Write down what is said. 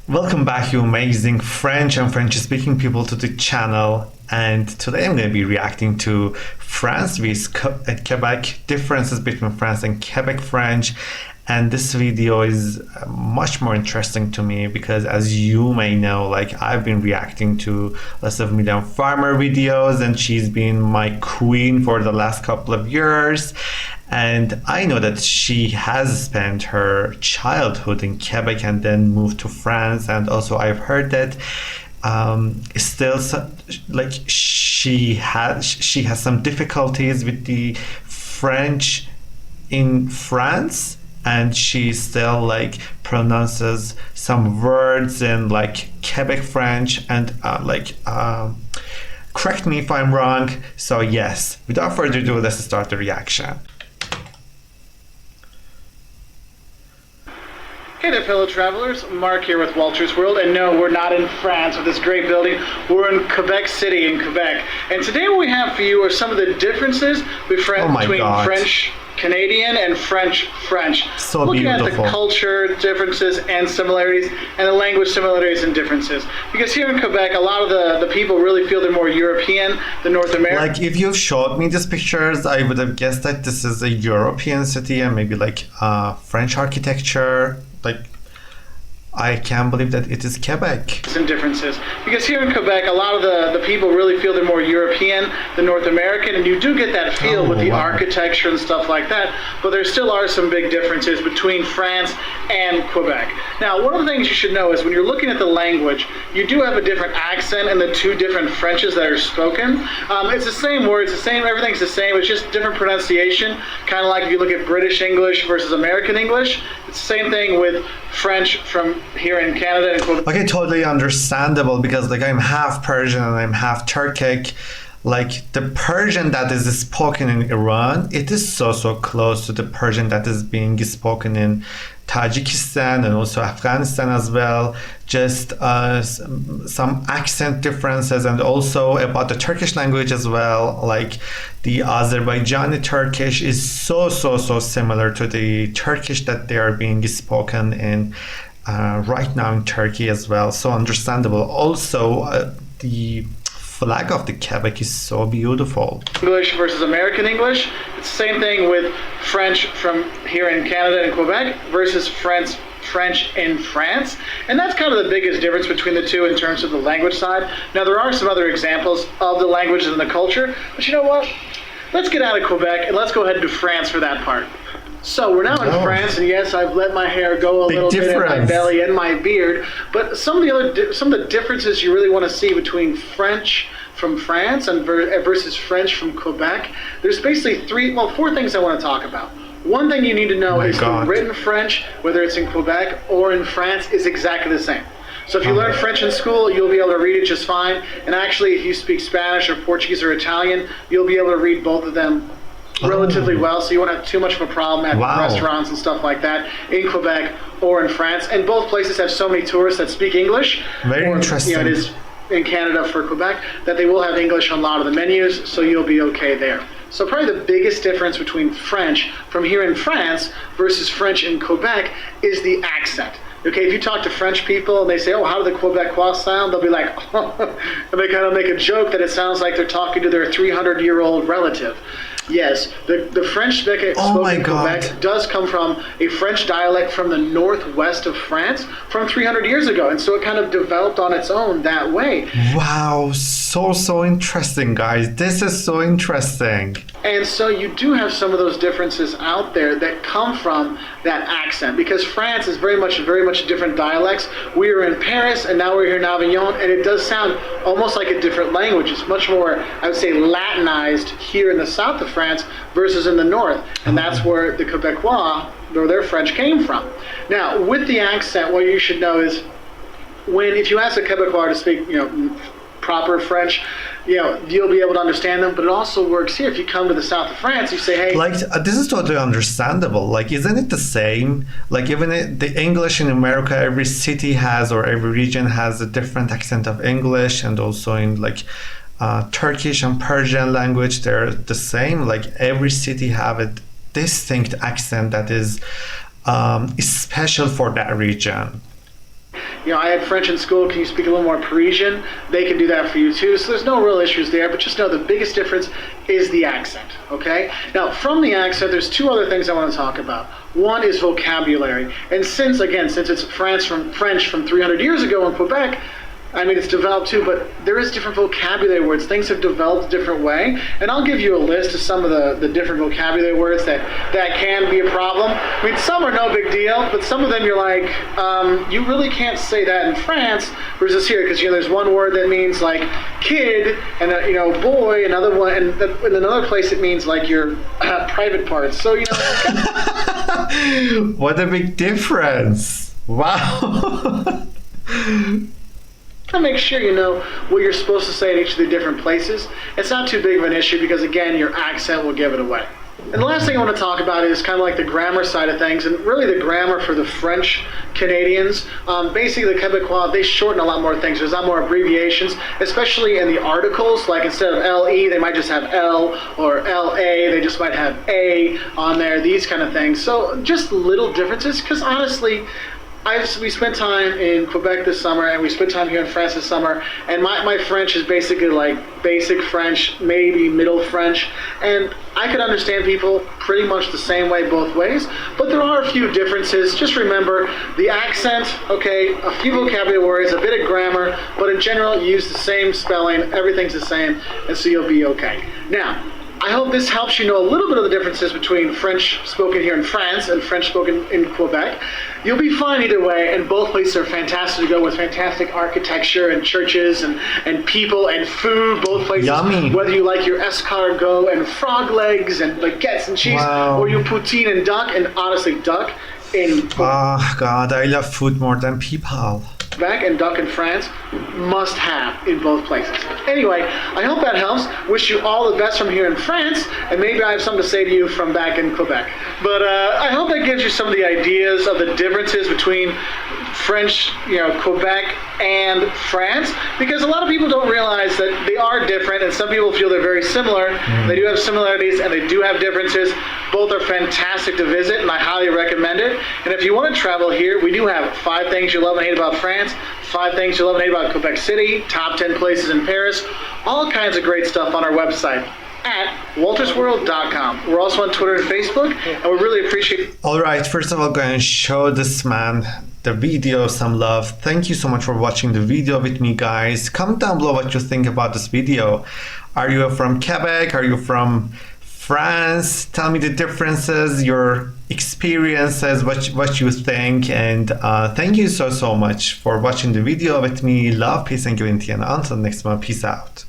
Welcome back, you amazing French and French speaking people, to the channel. And today I'm going to be reacting to France vs Quebec, differences between France and Quebec French. And this video is much more interesting to me because, as you may know, like, I've been reacting to lots of Medium Farmer videos and she's been my queen for the last couple of years. And I know that she has spent her childhood in Quebec and then moved to France. And also I've heard that still, like, she has some difficulties with the French in France, and she still like pronounces some words in like Quebec French and correct me if I'm wrong. So yes, without further ado, let's start the reaction. Hey there, fellow travelers. Mark here with Walter's World, and no, we're not in France with this great building. We're in Quebec City in Quebec, and today what we have for you are some of the differences between French Canadian and French. So looking beautiful. at the culture differences and similarities, and the language similarities and differences. Because here in Quebec, a lot of the people really feel they're more European than North American. Like, if you showed me these pictures, I would have guessed that this is a European city and maybe like French architecture. Like, I can't believe that it is Quebec. Some differences. Because here in Quebec, a lot of the people really feel they're more European than North American, and you do get that feel with the architecture and stuff like that, but there still are some big differences between France and Quebec. Now, one of the things you should know is when you're looking at the language, you do have a different accent in the two different Frenches that are spoken. It's the same words, the same, everything's the same, it's just different pronunciation, kind of like if you look at British English versus American English. It's the same thing with French from here in Canada and Quebec. Okay, totally understandable, because like I'm half Persian and I'm half Turkic. Like, the Persian that is spoken in Iran, it is so close to the Persian that is being spoken in Tajikistan and also Afghanistan as well. Just some accent differences, and also about the Turkish language as well. Like, the Azerbaijani Turkish is so similar to the Turkish that they are being spoken in right now in Turkey as well. So understandable. Also, the flag of the Quebec is so beautiful. English versus American English. It's the same thing with French from here in Canada and Quebec versus French in France. And that's kind of the biggest difference between the two in terms of the language side. Now, there are some other examples of the languages and the culture, but you know what? Let's get out of Quebec and let's go ahead to France for that part. So we're now in France, and yes, I've let my hair go a little bit, and my belly and my beard. But some of the differences you really want to see between French from France and versus French from Quebec. There's basically four things I want to talk about. One thing you need to know is the written French, whether it's in Quebec or in France, is exactly the same. So if you learn French in school, you'll be able to read it just fine. And actually, if you speak Spanish or Portuguese or Italian, you'll be able to read both of them relatively well, so you won't have too much of a problem at restaurants and stuff like that in Quebec or in France. And both places have so many tourists that speak English. Very interesting. You know, it is in Canada for Quebec that they will have English on a lot of the menus, so you'll be okay there. So probably the biggest difference between French from here in France versus French in Quebec is the accent. Okay, if you talk to French people and they say, oh, how do the Quebecois sound? They'll be like, and they kind of make a joke that it sounds like they're talking to their 300-year-old relative. Yes, the French spoken in Quebec does come from a French dialect from the northwest of France from 300 years ago, and so it kind of developed on its own that way. Wow, so interesting, guys. This is so interesting. And so you do have some of those differences out there that come from that accent, because France is very much different dialects. We are in Paris, and now we're here in Avignon, and it does sound almost like a different language. It's much more, I would say, Latinized here in the south of France versus in the north, and that's where the Quebecois, or their French, came from. Now, with the accent, what you should know is if you ask a Quebecois to speak, proper French, you'll be able to understand them, but it also works here. If you come to the south of France, you say, hey... Like, this is totally understandable. Like, isn't it the same? Like, even the English in America, every city has, or every region has a different accent of English, and also in, like, Turkish and Persian language, they're the same. Like, every city have a distinct accent that is special for that region. I had French in school. Can you speak a little more Parisian? They can do that for you too. So there's no real issues there, but just know the biggest difference is the accent, okay? Now, from the accent, there's two other things I want to talk about. One is vocabulary. And since it's French from 300 years ago in Quebec, it's developed too, but there is different vocabulary words. Things have developed a different way. And I'll give you a list of some of the different vocabulary words that can be a problem. Some are no big deal, but some of them you're like, you really can't say that in France versus here, because there's one word that means like kid, and boy, another one, and in another place it means like your private parts. So, What a big difference. Wow. To make sure you know what you're supposed to say in each of the different places. It's not too big of an issue because, again, your accent will give it away. And the last thing I want to talk about is kind of like the grammar side of things, and really the grammar for the French Canadians. Basically, the Quebecois, they shorten a lot more things. There's a lot more abbreviations, especially in the articles. Like instead of LE, they might just have L, or LA, they just might have A on there, these kind of things. So just little differences, because honestly, we spent time in Quebec this summer, and we spent time here in France this summer, and my French is basically like basic French, maybe middle French, and I could understand people pretty much the same way both ways, but there are a few differences. Just remember the accent, okay, a few vocabulary words, a bit of grammar, but in general, you use the same spelling, everything's the same, and so you'll be okay. Now, I hope this helps you know a little bit of the differences between French spoken here in France and French spoken in Quebec. You'll be fine either way, and both places are fantastic to go with fantastic architecture and churches and people and food. Both places, Yummy. Whether you like your escargot and frog legs and baguettes and cheese, Wow. or your poutine and duck, and honestly, duck in Oh God, I love food more than people. Quebec and duck in France, must have in both places. Anyway, I hope that helps. Wish you all the best from here in France, and maybe I have something to say to you from back in Quebec. But I hope that gives you some of the ideas of the differences between French, Quebec and France, because a lot of people don't realize that they are different, and some people feel they're very similar. They do have similarities, and they do have differences. Both are fantastic to visit, and I highly recommend it. And if you want to travel here, we do have 5 things you love and hate about France, 5 things you love and hate about Quebec City, top 10 places in Paris, all kinds of great stuff on our website at waltersworld.com. We're also on Twitter and Facebook, and we really appreciate. All right, first of all, go and show this man the video some love. Thank you so much for watching the video with me, guys. Comment down below what you think about this video. Are you from Quebec? Are you from France? Tell me the differences, your experiences, what you think, and thank you so much for watching the video with me. Love, peace, and unity, and until next one, peace out.